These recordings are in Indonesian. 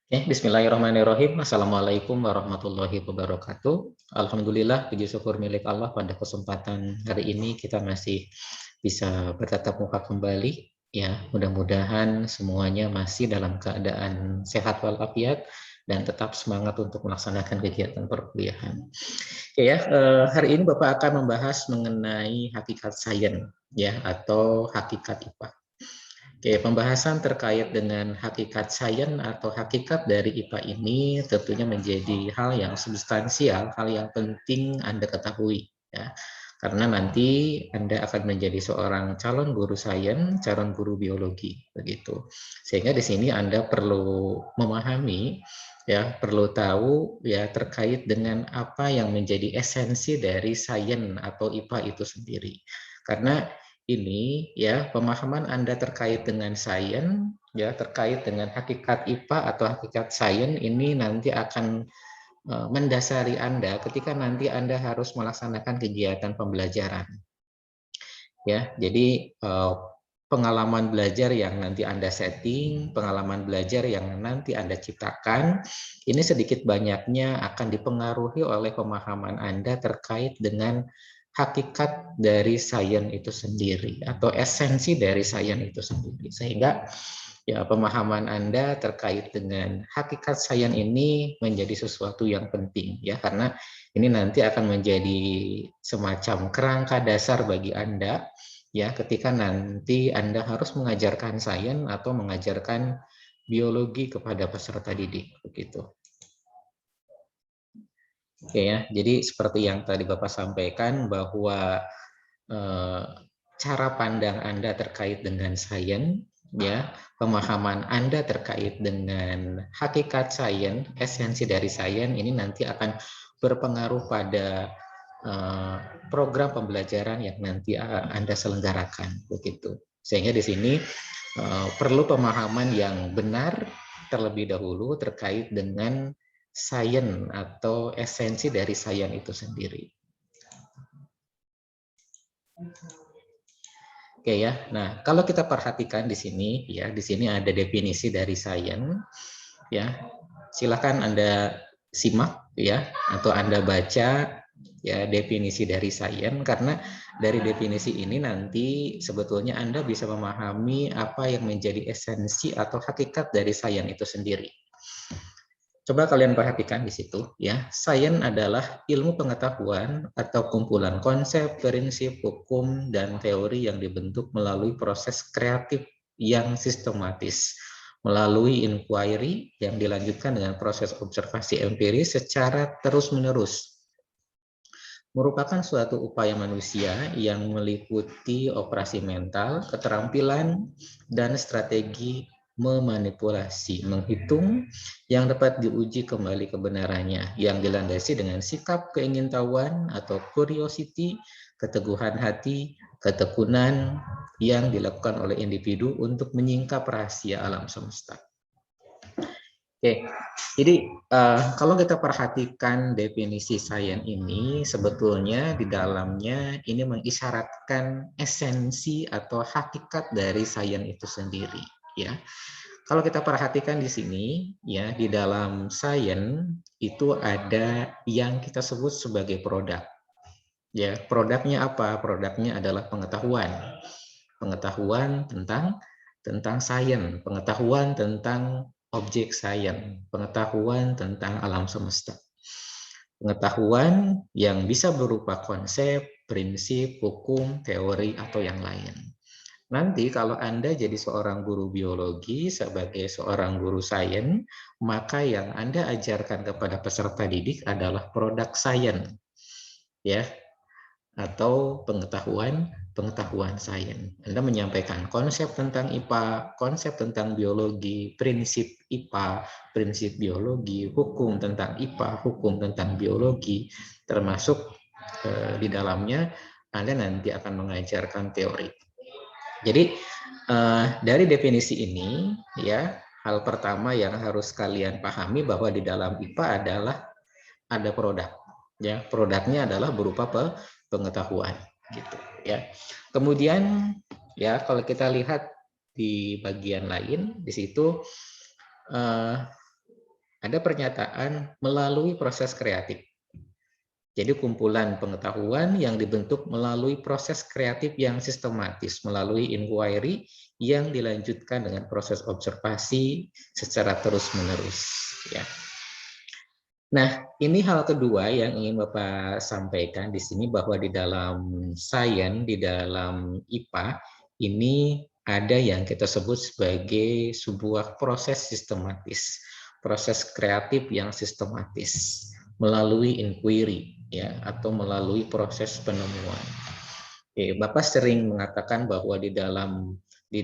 Oke, bismillahirrahmanirrahim. Assalamualaikum warahmatullahi wabarakatuh. Alhamdulillah, puji syukur milik Allah pada kesempatan hari ini kita masih bisa bertatap muka kembali. Ya, mudah-mudahan semuanya masih dalam keadaan sehat walafiat dan tetap semangat untuk melaksanakan kegiatan perkuliahan. Oke ya, hari ini Bapak akan membahas mengenai hakikat sains ya atau hakikat IPA. Oke, pembahasan terkait dengan hakikat sains atau hakikat dari IPA ini tentunya menjadi hal yang substansial, hal yang penting Anda ketahui ya. Karena nanti Anda akan menjadi seorang calon guru sains, calon guru biologi begitu. Sehingga di sini Anda perlu memahami ya, perlu tahu ya terkait dengan apa yang menjadi esensi dari sains atau IPA itu sendiri. Karena ini ya pemahaman Anda terkait dengan sains ya terkait dengan hakikat IPA atau hakikat sains ini nanti akan mendasari Anda ketika nanti Anda harus melaksanakan kegiatan pembelajaran ya. Jadi pengalaman belajar yang nanti Anda setting, pengalaman belajar yang nanti Anda ciptakan ini sedikit banyaknya akan dipengaruhi oleh pemahaman Anda terkait dengan hakikat dari sains itu sendiri atau esensi dari sains itu sendiri. Sehingga ya pemahaman Anda terkait dengan hakikat sains ini menjadi sesuatu yang penting ya, karena ini nanti akan menjadi semacam kerangka dasar bagi Anda ya ketika nanti Anda harus mengajarkan sains atau mengajarkan biologi kepada peserta didik begitu. Oke ya, jadi seperti yang tadi Bapak sampaikan bahwa cara pandang Anda terkait dengan sains ya, pemahaman Anda terkait dengan hakikat sains, esensi dari sains ini nanti akan berpengaruh pada program pembelajaran yang nanti Anda selenggarakan begitu. Sehingga di sini perlu pemahaman yang benar terlebih dahulu terkait dengan sains atau esensi dari sains itu sendiri. Oke ya. Nah, kalau kita perhatikan di sini ya, di sini ada definisi dari sains ya. Silakan Anda simak ya atau Anda baca ya definisi dari sains, karena dari definisi ini nanti sebetulnya Anda bisa memahami apa yang menjadi esensi atau hakikat dari sains itu sendiri. Coba kalian perhatikan di situ ya. Sains adalah ilmu pengetahuan atau kumpulan konsep, prinsip, hukum, dan teori yang dibentuk melalui proses kreatif yang sistematis, melalui inquiry yang dilanjutkan dengan proses observasi empiris secara terus-menerus. Merupakan suatu upaya manusia yang meliputi operasi mental, keterampilan, dan strategi memanipulasi, menghitung yang dapat diuji kembali kebenarannya, yang dilandasi dengan sikap keingintahuan atau curiosity, keteguhan hati, ketekunan yang dilakukan oleh individu untuk menyingkap rahasia alam semesta. Oke, jadi kalau kita perhatikan definisi sains ini, sebetulnya di dalamnya ini mengisyaratkan esensi atau hakikat dari sains itu sendiri, ya. Kalau kita perhatikan di sini, ya, di dalam sains itu ada yang kita sebut sebagai produk. Ya, produknya apa? Produknya adalah pengetahuan, pengetahuan tentang sains, pengetahuan tentang objek sains, pengetahuan tentang alam semesta. Pengetahuan yang bisa berupa konsep, prinsip, hukum, teori, atau yang lain. Nanti kalau Anda jadi seorang guru biologi, sebagai seorang guru sains, maka yang Anda ajarkan kepada peserta didik adalah produk sains, ya, atau pengetahuan sains. Anda menyampaikan konsep tentang IPA, konsep tentang biologi, prinsip IPA, prinsip biologi, hukum tentang IPA, hukum tentang biologi, termasuk di dalamnya Anda nanti akan mengajarkan teori. Jadi dari definisi ini ya, hal pertama yang harus kalian pahami bahwa di dalam IPA adalah ada produk. Ya, produknya adalah berupa pengetahuan gitu ya. Kemudian ya kalau kita lihat di bagian lain di situ ada pernyataan melalui proses kreatif. Jadi kumpulan pengetahuan yang dibentuk melalui proses kreatif yang sistematis, melalui inquiry yang dilanjutkan dengan proses observasi secara terus-menerus. Ya. Nah, ini hal kedua yang ingin Bapak sampaikan di sini, bahwa di dalam sains, di dalam IPA, ini ada yang kita sebut sebagai sebuah proses sistematis, proses kreatif yang sistematis melalui inquiry, ya, atau melalui proses penemuan. Oke, Bapak sering mengatakan bahwa di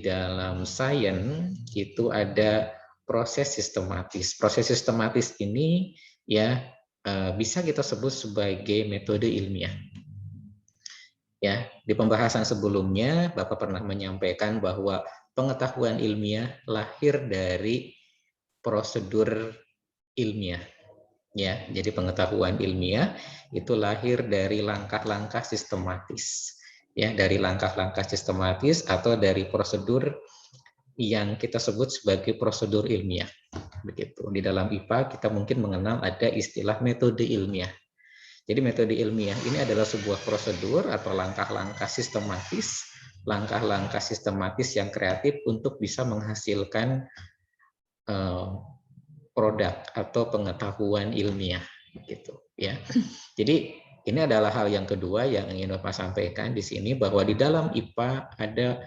dalam sains itu ada proses sistematis. Proses sistematis ini ya bisa kita sebut sebagai metode ilmiah. Ya, di pembahasan sebelumnya Bapak pernah menyampaikan bahwa pengetahuan ilmiah lahir dari prosedur ilmiah. Ya, jadi pengetahuan ilmiah itu lahir dari langkah-langkah sistematis. Ya, dari langkah-langkah sistematis atau dari prosedur yang kita sebut sebagai prosedur ilmiah. Begitu. Di dalam IPA kita mungkin mengenal ada istilah metode ilmiah. Jadi metode ilmiah ini adalah sebuah prosedur atau langkah-langkah sistematis yang kreatif untuk bisa menghasilkan produk atau pengetahuan ilmiah, gitu ya. Jadi ini adalah hal yang kedua yang ingin Bapak sampaikan di sini, bahwa di dalam IPA ada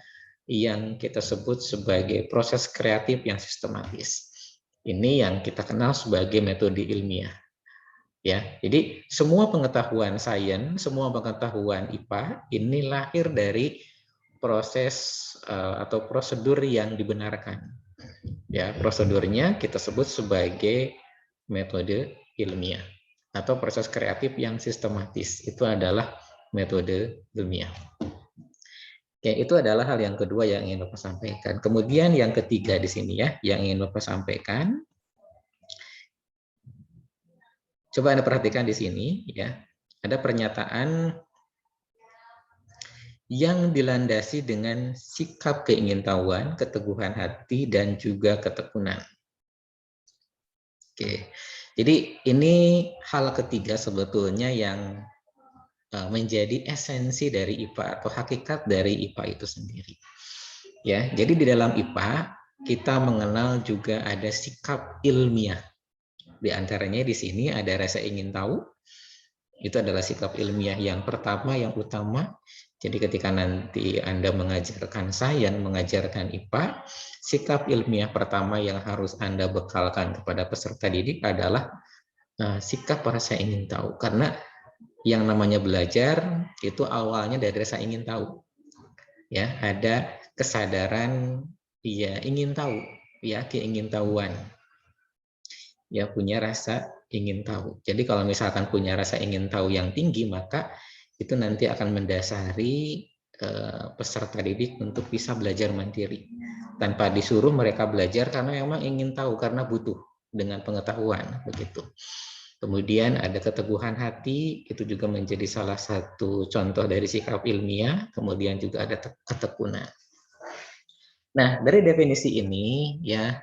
yang kita sebut sebagai proses kreatif yang sistematis. Ini yang kita kenal sebagai metode ilmiah. Ya, jadi semua pengetahuan sains, semua pengetahuan IPA ini lahir dari proses atau prosedur yang dibenarkan. Ya, prosedurnya kita sebut sebagai metode ilmiah atau proses kreatif yang sistematis. Itu adalah metode ilmiah. Oke, itu adalah hal yang kedua yang ingin Bapak sampaikan. Kemudian yang ketiga di sini ya, yang ingin Bapak sampaikan. Coba Anda perhatikan di sini ya. Ada pernyataan yang dilandasi dengan sikap keingintahuan, keteguhan hati, dan juga ketekunan. Oke, jadi ini hal ketiga sebetulnya yang menjadi esensi dari IPA atau hakikat dari IPA itu sendiri. Ya, jadi di dalam IPA kita mengenal juga ada sikap ilmiah. Di antaranya di sini ada rasa ingin tahu. Itu adalah sikap ilmiah yang pertama, yang utama. Jadi ketika nanti Anda mengajarkan sains, mengajarkan IPA, sikap ilmiah pertama yang harus Anda bekalkan kepada peserta didik adalah sikap rasa ingin tahu. Karena yang namanya belajar itu awalnya dari rasa ingin tahu. Ya, ada kesadaran ya ingin tahu, ya keingintahuan. Ya punya rasa ingin tahu. Jadi kalau misalkan punya rasa ingin tahu yang tinggi, maka itu nanti akan mendasari peserta didik untuk bisa belajar mandiri. Tanpa disuruh mereka belajar karena memang ingin tahu, karena butuh dengan pengetahuan. Begitu. Kemudian ada keteguhan hati, itu juga menjadi salah satu contoh dari sikap ilmiah. Kemudian juga ada ketekunan. Nah, dari definisi ini ya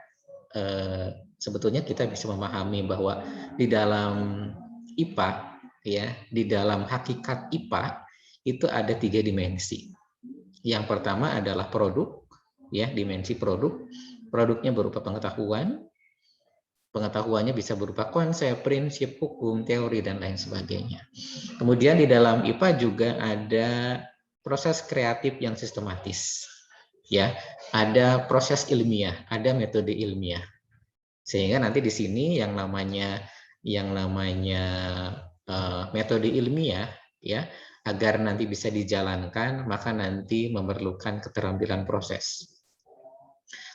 sebetulnya kita bisa memahami bahwa di dalam IPA ya, di dalam hakikat IPA itu ada 3 dimensi. Yang pertama adalah produk, ya, dimensi produk. Produknya berupa pengetahuan. Pengetahuannya bisa berupa konsep, prinsip, hukum, teori, dan lain sebagainya. Kemudian di dalam IPA juga ada proses kreatif yang sistematis. Ya, ada proses ilmiah, ada metode ilmiah. Sehingga nanti di sini yang namanya metode ilmiah ya, agar nanti bisa dijalankan, maka nanti memerlukan keterampilan proses.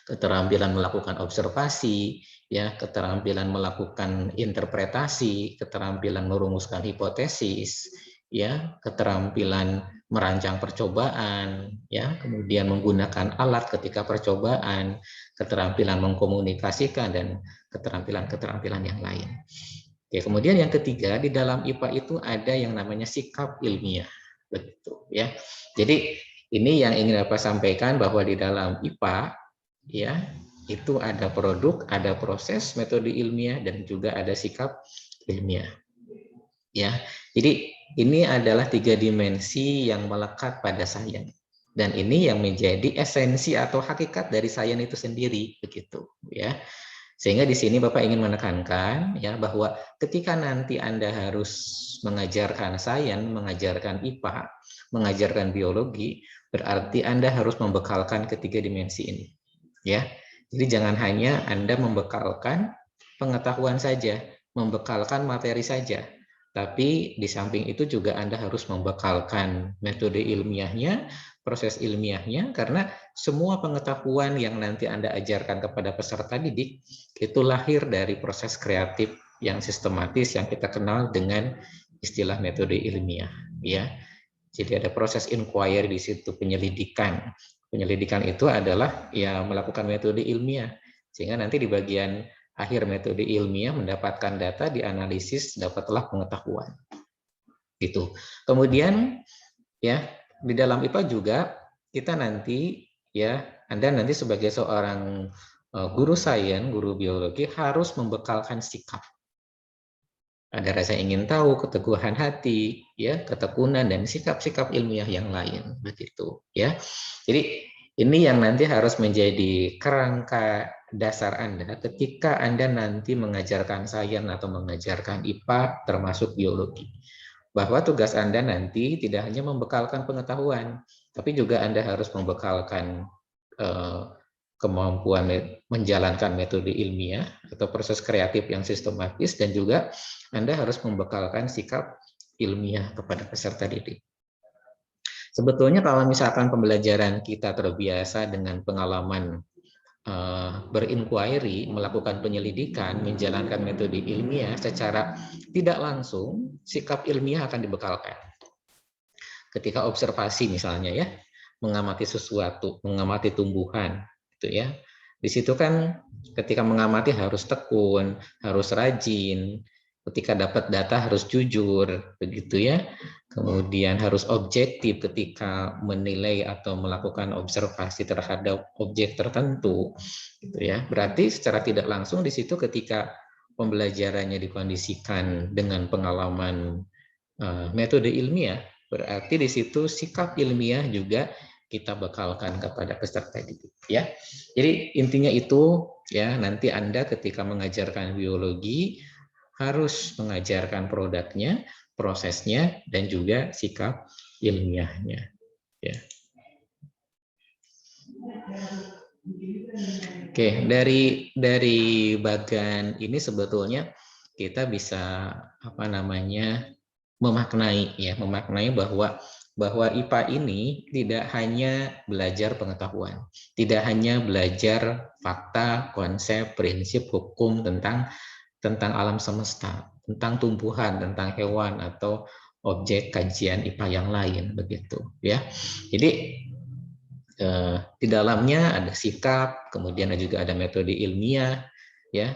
Keterampilan melakukan observasi, ya, keterampilan melakukan interpretasi, keterampilan merumuskan hipotesis, ya, keterampilan merancang percobaan, ya, kemudian menggunakan alat ketika percobaan, keterampilan mengkomunikasikan, dan keterampilan-keterampilan yang lain. Oke, kemudian yang ketiga, di dalam IPA itu ada yang namanya sikap ilmiah, betul ya. Jadi ini yang ingin Bapak sampaikan, bahwa di dalam IPA ya, Itu ada produk, ada proses, metode ilmiah, dan juga ada sikap ilmiah. Ya, jadi ini adalah 3 dimensi yang melekat pada sains. Dan ini yang menjadi esensi atau hakikat dari sains itu sendiri, begitu ya. Sehingga di sini Bapak ingin menekankan ya bahwa ketika nanti Anda harus mengajarkan sains, mengajarkan IPA, mengajarkan biologi, berarti Anda harus membekalkan ketiga dimensi ini. Ya. Jadi jangan hanya Anda membekalkan pengetahuan saja, membekalkan materi saja. Tapi di samping itu juga Anda harus membekalkan metode ilmiahnya, proses ilmiahnya, karena semua pengetahuan yang nanti Anda ajarkan kepada peserta didik itu lahir dari proses kreatif yang sistematis yang kita kenal dengan istilah metode ilmiah. Ya, jadi ada proses inquiry di situ, penyelidikan. Penyelidikan itu adalah ya melakukan metode ilmiah, sehingga nanti di bagian akhir metode ilmiah mendapatkan data, dianalisis, dapatlah pengetahuan. Gitu. Kemudian ya di dalam IPA juga kita nanti ya Anda nanti sebagai seorang guru sains, guru biologi harus membekalkan sikap. Ada rasa ingin tahu, keteguhan hati, ya, ketekunan dan sikap-sikap ilmiah yang lain, begitu, ya. Jadi ini yang nanti harus menjadi kerangka dasar Anda ketika Anda nanti mengajarkan sains atau mengajarkan IPA termasuk biologi. Bahwa tugas Anda nanti tidak hanya membekalkan pengetahuan, tapi juga Anda harus membekalkan kemampuan menjalankan metode ilmiah atau proses kreatif yang sistematis, dan juga Anda harus membekalkan sikap ilmiah kepada peserta didik. Sebetulnya kalau misalkan pembelajaran kita terbiasa dengan pengalaman berinquiry, melakukan penyelidikan, menjalankan metode ilmiah secara tidak langsung, sikap ilmiah akan dibekalkan. Ketika observasi misalnya ya, mengamati sesuatu, mengamati tumbuhan, gitu ya. Di situ kan ketika mengamati harus tekun, harus rajin, ketika dapat data harus jujur, begitu ya. Kemudian harus objektif ketika menilai atau melakukan observasi terhadap objek tertentu, gitu ya. Berarti secara tidak langsung di situ ketika pembelajarannya dikondisikan dengan pengalaman metode ilmiah, berarti di situ sikap ilmiah juga kita bekalkan kepada peserta didik, ya. Jadi intinya itu ya, nanti Anda ketika mengajarkan biologi harus mengajarkan produknya, prosesnya, dan juga sikap ilmiahnya, ya. Oke, dari bagian ini sebetulnya kita bisa apa namanya memaknai bahwa IPA ini tidak hanya belajar pengetahuan, tidak hanya belajar fakta, konsep, prinsip, hukum tentang alam semesta, tentang tumbuhan, tentang hewan atau objek kajian IPA yang lain, begitu ya. Jadi di dalamnya ada sikap, kemudian juga ada metode ilmiah, ya.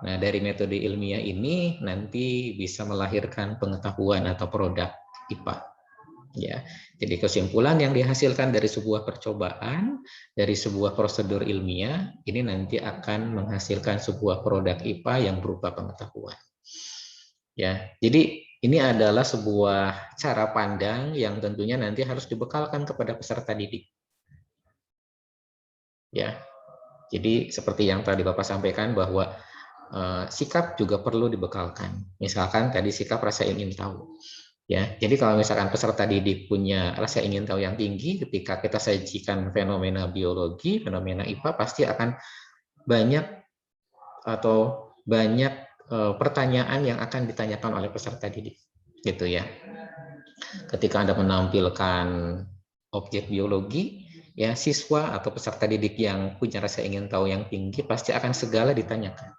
Nah, dari metode ilmiah ini nanti bisa melahirkan pengetahuan atau produk IPA. Ya, jadi kesimpulan yang dihasilkan dari sebuah percobaan, dari sebuah prosedur ilmiah, ini nanti akan menghasilkan sebuah produk IPA yang berupa pengetahuan. Ya, jadi ini adalah sebuah cara pandang yang tentunya nanti harus dibekalkan kepada peserta didik. Ya, jadi seperti yang tadi Bapak sampaikan bahwa sikap juga perlu dibekalkan. Misalkan tadi sikap rasa ingin tahu. Ya, jadi kalau misalkan peserta didik punya rasa ingin tahu yang tinggi, ketika kita sajikan fenomena biologi, fenomena IPA, pasti akan banyak pertanyaan yang akan ditanyakan oleh peserta didik, gitu ya. Ketika Anda menampilkan objek biologi, ya siswa atau peserta didik yang punya rasa ingin tahu yang tinggi pasti akan segala ditanyakan.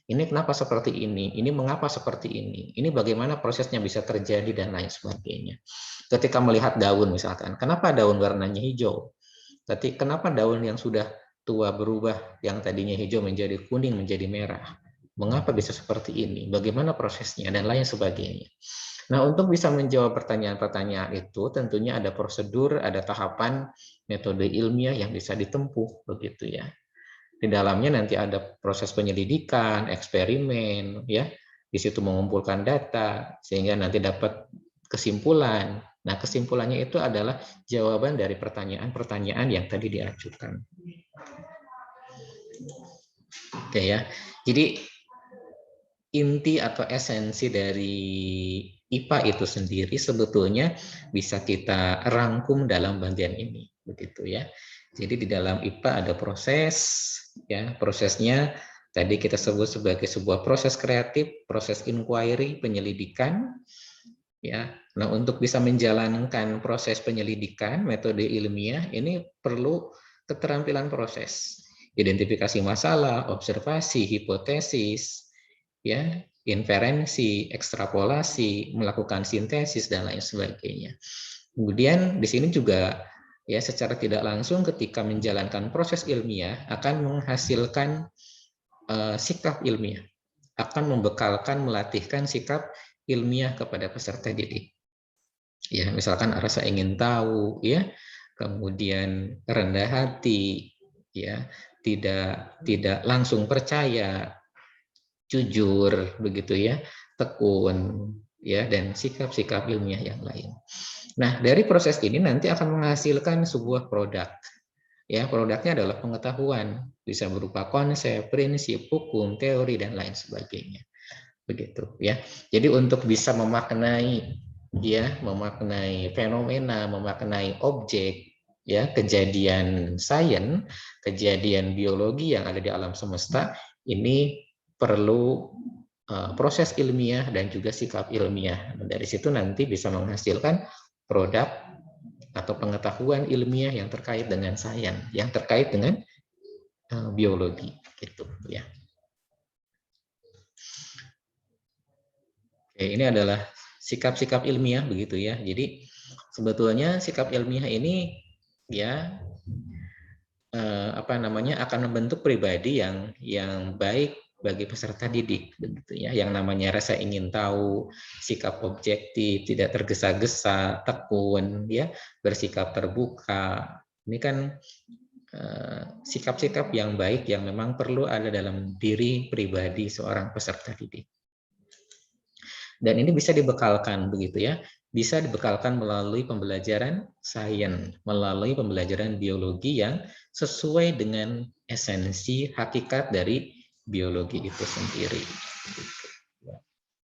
Ini kenapa seperti ini? Ini mengapa seperti ini? Ini bagaimana prosesnya bisa terjadi dan lain sebagainya. Ketika melihat daun misalkan, kenapa daun warnanya hijau? Tapi kenapa daun yang sudah tua berubah, yang tadinya hijau menjadi kuning, menjadi merah? Mengapa bisa seperti ini? Bagaimana prosesnya dan lain sebagainya. Nah, untuk bisa menjawab pertanyaan-pertanyaan itu, tentunya ada prosedur, ada tahapan metode ilmiah yang bisa ditempuh, begitu ya. Di dalamnya nanti ada proses penyelidikan, eksperimen, ya. Di situ mengumpulkan data sehingga nanti dapat kesimpulan. Nah, kesimpulannya itu adalah jawaban dari pertanyaan-pertanyaan yang tadi diajukan. Oke ya. Jadi inti atau esensi dari IPA itu sendiri sebetulnya bisa kita rangkum dalam bagian ini, begitu ya. Jadi di dalam IPA ada proses, ya prosesnya tadi kita sebut sebagai sebuah proses kreatif, proses inquiry, penyelidikan, ya. Nah, untuk bisa menjalankan proses penyelidikan, metode ilmiah ini perlu keterampilan proses, identifikasi masalah, observasi, hipotesis, ya, inferensi, ekstrapolasi, melakukan sintesis dan lain sebagainya. Kemudian di sini juga ya secara tidak langsung ketika menjalankan proses ilmiah akan menghasilkan sikap ilmiah, akan membekalkan, melatihkan sikap ilmiah kepada peserta didik. Ya, misalkan rasa ingin tahu, ya, kemudian rendah hati, ya, tidak langsung percaya, jujur, begitu ya, tekun, ya, dan sikap-sikap ilmiah yang lain. Nah, dari proses ini nanti akan menghasilkan sebuah produk. Ya, produknya adalah pengetahuan, bisa berupa konsep, prinsip, hukum, teori, dan lain sebagainya. Begitu ya. Jadi untuk bisa memaknai, ya, memaknai fenomena, memaknai objek, ya, kejadian sains, kejadian biologi yang ada di alam semesta, ini perlu proses ilmiah dan juga sikap ilmiah. Dari situ nanti bisa menghasilkan produk atau pengetahuan ilmiah yang terkait dengan sains, yang terkait dengan biologi, gitu ya. Oke, ini adalah sikap-sikap ilmiah begitu ya. Jadi sebetulnya sikap ilmiah ini ya akan membentuk pribadi yang baik bagi peserta didik begitu ya. Yang namanya rasa ingin tahu, sikap objektif, tidak tergesa-gesa, tekun ya, bersikap terbuka. Ini kan sikap-sikap yang baik yang memang perlu ada dalam diri pribadi seorang peserta didik. Dan ini bisa dibekalkan begitu ya, bisa dibekalkan melalui pembelajaran sains, melalui pembelajaran biologi yang sesuai dengan esensi hakikat dari biologi itu sendiri.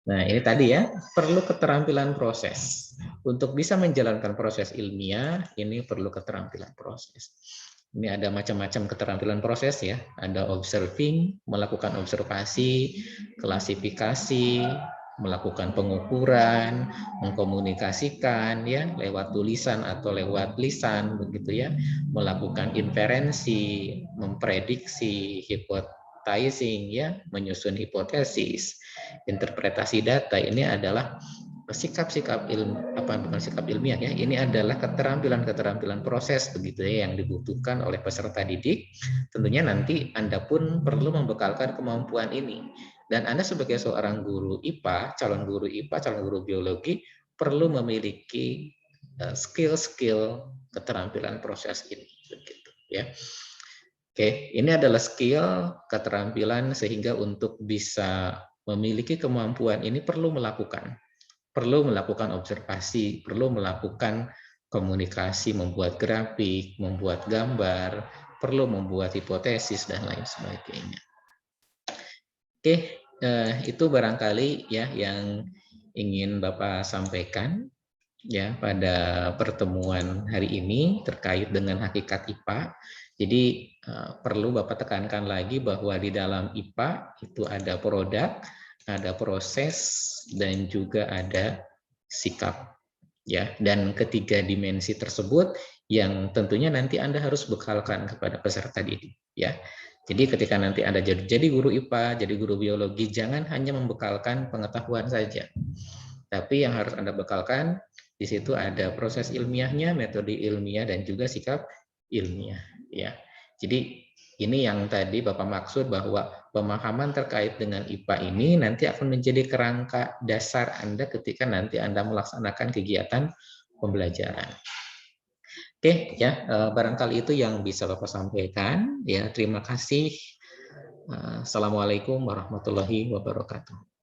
Nah, ini tadi ya, perlu keterampilan proses. Untuk bisa menjalankan proses ilmiah, ini perlu keterampilan proses. Ini ada macam-macam keterampilan proses ya. Ada observing, melakukan observasi, klasifikasi, melakukan pengukuran, mengkomunikasikan ya lewat tulisan atau lewat lisan begitu ya, melakukan inferensi, memprediksi, hypothesizing ya, menyusun hipotesis, interpretasi data. Ini adalah sikap-sikap ilmiah ya. Ini adalah keterampilan proses begitu ya yang dibutuhkan oleh peserta didik. Tentunya nanti Anda pun perlu membekalkan kemampuan ini. Dan Anda sebagai seorang guru IPA, calon guru biologi perlu memiliki skill-skill keterampilan proses ini begitu ya. Oke, ini adalah skill keterampilan sehingga untuk bisa memiliki kemampuan ini perlu melakukan observasi, perlu melakukan komunikasi, membuat grafik, membuat gambar, perlu membuat hipotesis dan lain sebagainya. Oke, itu barangkali ya yang ingin Bapak sampaikan ya pada pertemuan hari ini terkait dengan hakikat IPA. Jadi perlu Bapak tekankan lagi bahwa di dalam IPA itu ada produk, ada proses, dan juga ada sikap. Ya, dan ketiga dimensi tersebut yang tentunya nanti Anda harus bekalkan kepada peserta didik. Ya, jadi ketika nanti Anda jadi guru IPA, jadi guru biologi, jangan hanya membekalkan pengetahuan saja. Tapi yang harus Anda bekalkan, di situ ada proses ilmiahnya, metode ilmiah, dan juga sikap ilmiah. Ya, jadi ini yang tadi Bapak maksud bahwa pemahaman terkait dengan IPA ini nanti akan menjadi kerangka dasar Anda ketika nanti Anda melaksanakan kegiatan pembelajaran. Oke, ya, barangkali itu yang bisa Bapak sampaikan. Ya, terima kasih. Assalamualaikum warahmatullahi wabarakatuh.